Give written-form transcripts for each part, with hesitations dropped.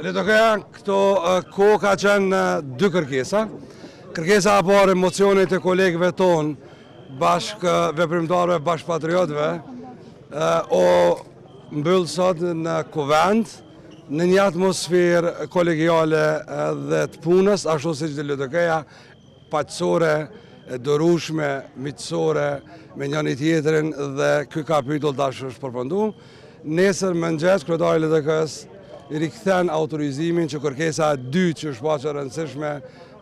LDK-ja këto kohë ka qenë dy kërkesa. Kërkesa e parë emocionit e kolegëve tonë, bashkë veprimtarëve, bashkë patriotëve, o mbyll sot në Kuvend, në një atmosferë kolegiale dhe të punës, ashtu siç dhe LDK-ja, paqësore, dorueshme, miqësore me njëri tjetrin dhe ky kapitull tash është përfundu. Nesër mëngjes kryetari i LDK-s i rikthen autorizimin që kërkesa e dytë që është paqë e rëndësishme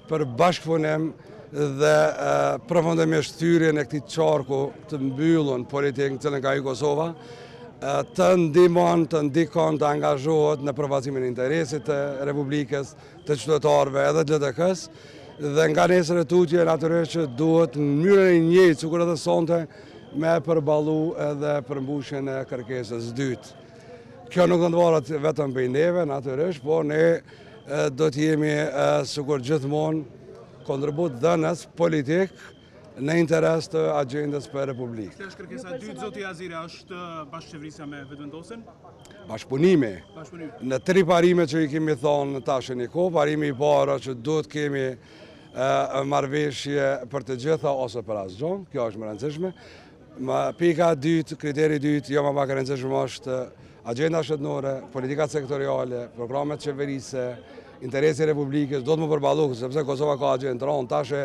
për bashkëpunim dhe përfundimisht thyrjen e këtij çarku të mbyllur politik në cilën ka hyrë Kosova, të ndihmon, të ndikon, të angazhohet në përfacimin e interesit të Republikës, të qytetarëve edhe të LDK-s, dhe nga nesër e tutje natyrisht që duhet në mënyrën e njëjtë sikur edhe sonte me përballu edhe përmbushjen e kërkesës dytë. Kjo nuk do të varet vetëm prej neve, natyrisht, por ne do të jemi sikur gjithmonë kontribut dhënës politik në interes të agjendës për Republikë. Kjo është kërkesa e dytë, zoti Aziri, është bashkëqeverisja me vetëvendosjen? Bashkëpunimi. Në tri parime që i kemi thonë tash në kohë, parimi i parë që duhet kemi marrëveshje për të gjitha ose për asgjë, kjo është më e rëndësishme. Pika e dytë, kriteri i dytë, jo më pak e rëndësishme është agjenda shtetërore, politikat sektoriale, programet qeverisë, interesi i Republikës, do të më përballu, sepse Kosova ka agjendë rënd, tash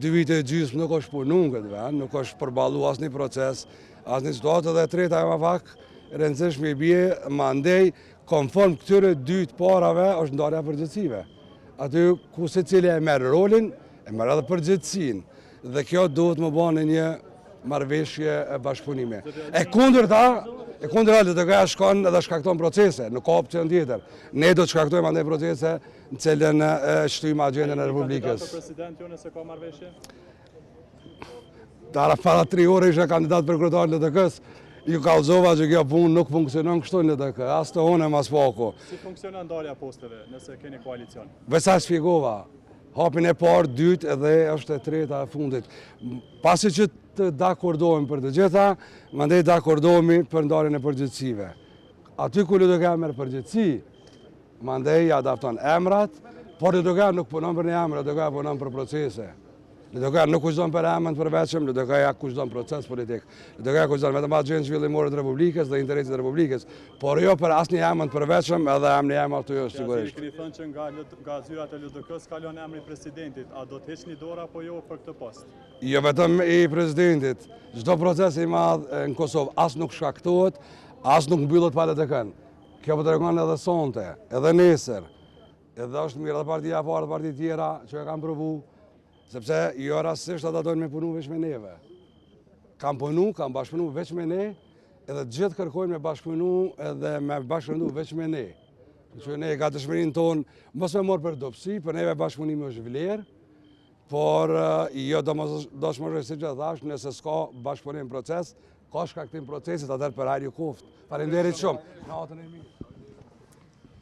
2 vite e gjysmë nuk është punu në këtë vend, nuk është përballu asnjë proces, asnjë situatë, dhe treta e më pak e rëndësishme i bie mandej konform këtyre dy të parave është ndarja e përgjegjësive. Aty ku secili e merr rolin, e merr edhe përgjegjësinë, dhe kjo duhet më bënë një marrëveshje e bashkëpunimi. E kundërta LDK-ja shkon edhe shkakton procese, nuk ka opcion tjetër. Ne do të shkaktojmë andaj procese në cilën shtyjmë agjendën e Republikës. Për president ju nëse ka marrëveshje? Para 3 orë isha kandidat për kryetar në LDK-s, ju kallëzova që kjo punë nuk funksionon kështu në LDK, as të unem as paku. Si funksionon ndarja e posteve nëse keni koalicion? Vesa shpjegova. Hapin e parë, dytë edhe është e treta e fundit. Pasi që të dakordohemi për të gjitha, mandej dakordohemi për ndarjen e përgjegjësive. Aty ku LDK-ja merr përgjegjësi, mandej ja adapton emrat, por LDK-ja nuk punon për një emër, LDK-ja punon për procese. LDK-ja nuk kushton për emën të përveçëm, LDK-ja kushton proces politik. LDK-ja kushton vetëm agjendën zhvillimore të Republikës dhe interesit të Republikës, por jo për asnjë emën të përveçëm, edhe emri im aty është sigurisht. Keni thënë që nga zyrat e LDK-s kalon emri i presidentit, a do të heqni dorë apo jo për këtë post? Jo vetëm i presidentit, çdo proces i madh në Kosovë as nuk shkaktohet, as nuk mbyllet pa LDK-n. Kjo po tregon edhe sonte, edhe nesër. Edhe është mirë edhe partia e parë, partit tjera që e kanë provu, sepse jo rastësisht ata dojnë me punu veç me neve. Kam bashkëpunu veç me ne, edhe gjithë kërkojnë me bashkëpunu edhe me bashkëpunu veç me ne. Që ne ka dëshmërinë tonë, mos me morë për dopsi, për neve bashkëpunimi është vlerë, por jo do shmërë si që thash, nëse s'ka bashkëpunim proces, ka shkaktim procesit atër për hajrë ju koftë. Faleminderit shumë.